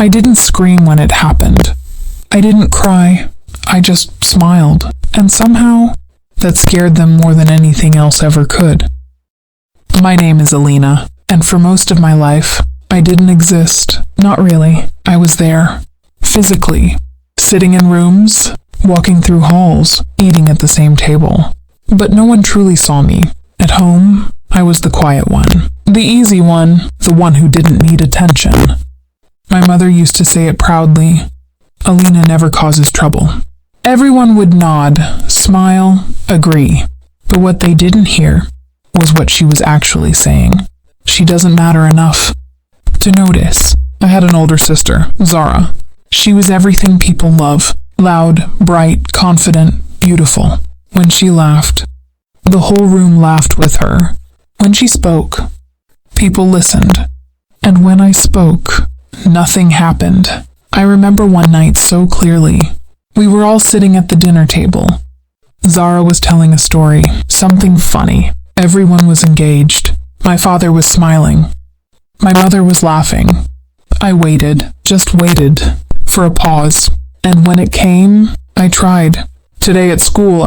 I didn't scream when it happened. I didn't cry. I just smiled. And somehow, that scared them more than anything else ever could. My name is Alina, and for most of my life, I didn't exist. Not really. I was there. Physically. Sitting in rooms, walking through halls, eating at the same table. But no one truly saw me. At home, I was the quiet one. The easy one, the one who didn't need attention. My mother used to say it proudly, Alina never causes trouble. Everyone would nod, smile, agree. But what they didn't hear was what she was actually saying. She doesn't matter enough to notice. I had an older sister, Zara. She was everything people love. Loud, bright, confident, beautiful. When she laughed, the whole room laughed with her. When she spoke, people listened. And when I spoke, nothing happened. I remember one night so clearly. We were all sitting at the dinner table. Zara was telling a story, something funny. Everyone was engaged. My father was smiling. My mother was laughing. I waited, just waited, for a pause. And when it came, I tried. Today at school,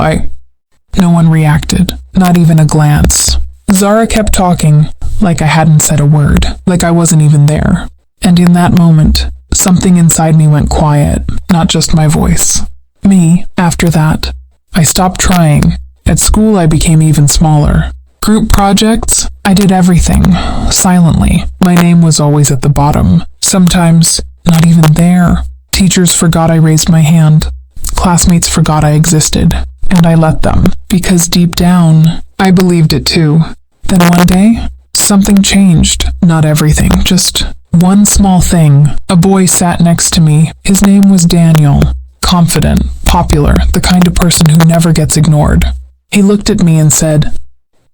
No one reacted, not even a glance. Zara kept talking, like I hadn't said a word, like I wasn't even there. And in that moment, something inside me went quiet, not just my voice. Me, after that. I stopped trying. At school, I became even smaller. Group projects, I did everything, silently. My name was always at the bottom. Sometimes, not even there. Teachers forgot I raised my hand. Classmates forgot I existed. And I let them, because deep down, I believed it too. Then one day, something changed. Not everything, just one small thing. A boy sat next to me. His name was Daniel. Confident, popular, the kind of person who never gets ignored. He looked at me and said,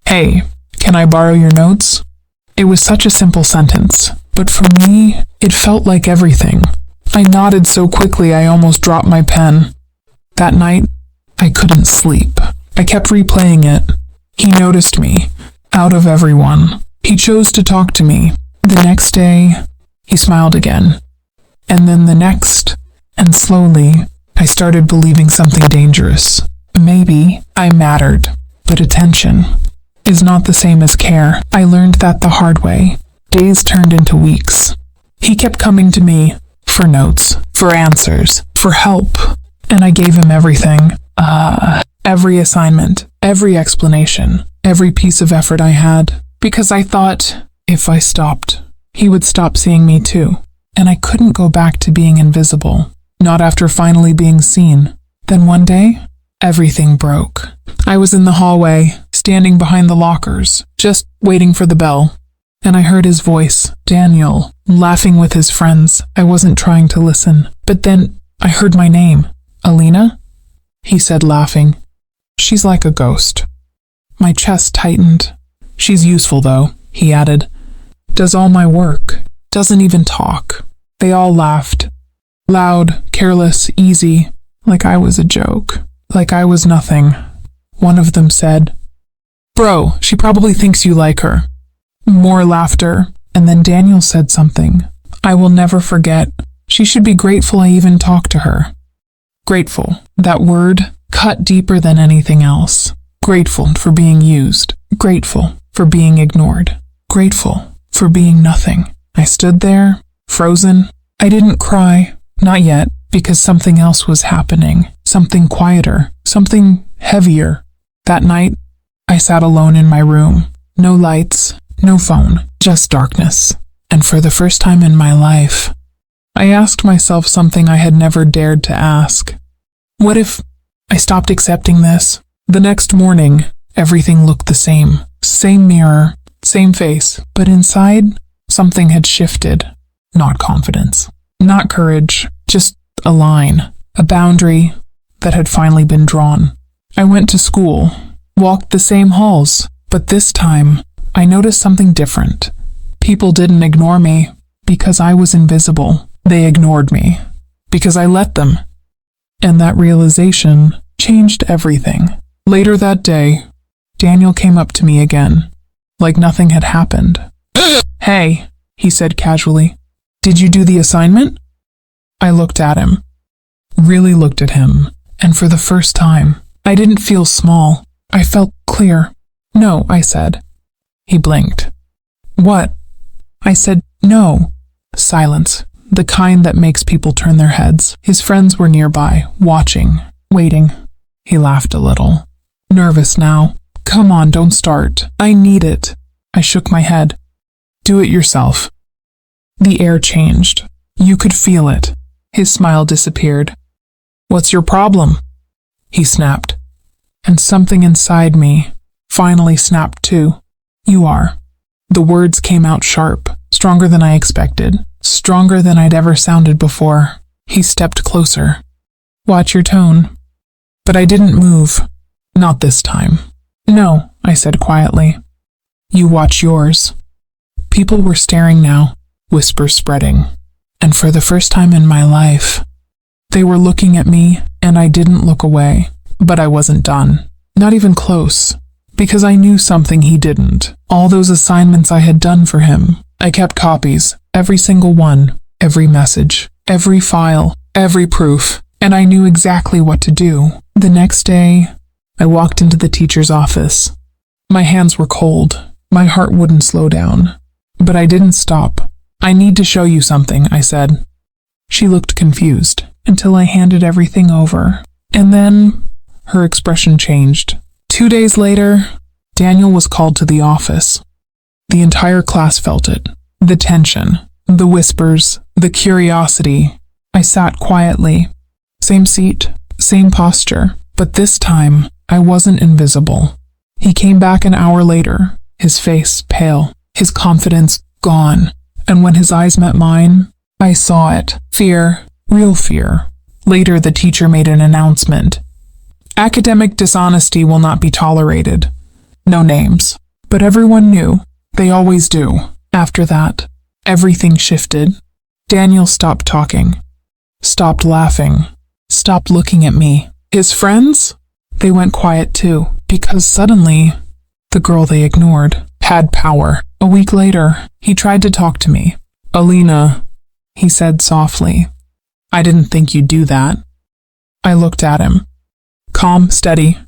"Hey, can I borrow your notes?" It was such a simple sentence, but for me, it felt like everything. I nodded so quickly I almost dropped my pen. That night, I couldn't sleep. I kept replaying it. He noticed me, out of everyone. He chose to talk to me. The next day, he smiled again. And then the next, and slowly, I started believing something dangerous. Maybe I mattered, but attention is not the same as care. I learned that the hard way. Days turned into weeks. He kept coming to me for notes, for answers, for help, and I gave him everything. Every assignment, every explanation, every piece of effort I had, because I thought if I stopped, he would stop seeing me too. And I couldn't go back to being invisible, not after finally being seen. Then one day, everything broke. I was in the hallway, standing behind the lockers, just waiting for the bell. And I heard his voice, Daniel, laughing with his friends. I wasn't trying to listen. But then I heard my name. "Alina?" He said, laughing. "She's like a ghost." My chest tightened. "She's useful, though," he added. "Does all my work. Doesn't even talk." They all laughed. Loud, careless, easy, like I was a joke. Like I was nothing. One of them said, "Bro, she probably thinks you like her." More laughter, and then Daniel said something I will never forget. She should be grateful I even talked to her. Grateful. That word cut deeper than anything else. Grateful for being used. Grateful for being ignored. Grateful for being nothing. I stood there, frozen. I didn't cry. Not yet, because something else was happening. Something quieter. Something heavier. That night, I sat alone in my room. No lights, no phone, just darkness. And for the first time in my life, I asked myself something I had never dared to ask. What if I stopped accepting this? The next morning, everything looked the same. Same mirror, same face, but inside, something had shifted. Not confidence, not courage, just a line, a boundary that had finally been drawn. I went to school, walked the same halls, but this time, I noticed something different. People didn't ignore me because I was invisible. They ignored me because I let them. And that realization changed everything. Later that day, Daniel came up to me again, like nothing had happened. "Hey," he said casually, "did you do the assignment?" I looked at him, really looked at him, and for the first time, I didn't feel small. I felt clear. No, I said. He blinked. What? I said, no. Silence, the kind that makes people turn their heads. His friends were nearby, watching, waiting. He laughed a little. Nervous now. Come on, don't start. I need it. I shook my head. Do it yourself. The air changed. You could feel it. His smile disappeared. What's your problem? He snapped. And something inside me finally snapped too. You are. The words came out sharp, stronger than I expected, stronger than I'd ever sounded before. He stepped closer. Watch your tone. But I didn't move. Not this time. No, I said quietly. You watch yours. People were staring now, whispers spreading. And for the first time in my life, they were looking at me, and I didn't look away. But I wasn't done. Not even close. Because I knew something he didn't. All those assignments I had done for him. I kept copies, every single one, every message, every file, every proof, and I knew exactly what to do. The next day, I walked into the teacher's office. My hands were cold. My heart wouldn't slow down. But I didn't stop. I need to show you something, I said. She looked confused until I handed everything over. And then her expression changed. 2 days later, Daniel was called to the office. The entire class felt it. The tension, the whispers, the curiosity. I sat quietly. Same seat, same posture. But this time, I wasn't invisible. He came back an hour later, his face pale, his confidence gone. And when his eyes met mine, I saw it. Fear, real fear. Later, the teacher made an announcement. Academic dishonesty will not be tolerated. No names. But everyone knew. They always do. After that, everything shifted. Daniel stopped talking. Stopped laughing. Stopped looking at me. His friends? They went quiet too. Because suddenly, the girl they ignored had power. A week later, he tried to talk to me. Alina, he said softly. I didn't think you'd do that. I looked at him. Calm, steady.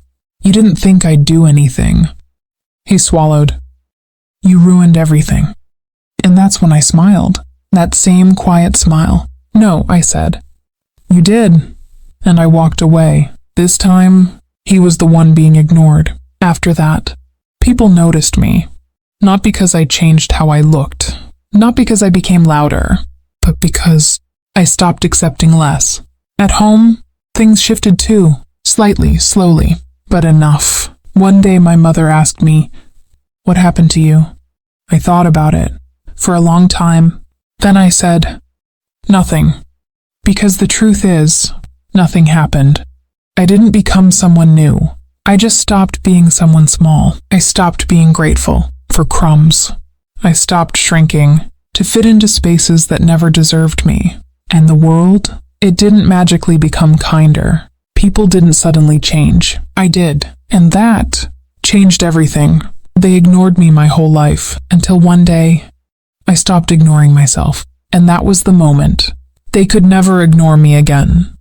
You didn't think I'd do anything. He swallowed. You ruined everything. And that's when I smiled. That same quiet smile. No, I said. You did. And I walked away. This time, he was the one being ignored. After that, people noticed me. Not because I changed how I looked. Not because I became louder. But because I stopped accepting less. At home, things shifted too. Slightly, slowly, but enough. One day my mother asked me, what happened to you? I thought about it for a long time. Then I said, nothing. Because the truth is, nothing happened. I didn't become someone new. I just stopped being someone small. I stopped being grateful for crumbs. I stopped shrinking to fit into spaces that never deserved me. And the world, it didn't magically become kinder. People didn't suddenly change. I did. And that changed everything. They ignored me my whole life until one day I stopped ignoring myself. And that was the moment. They could never ignore me again.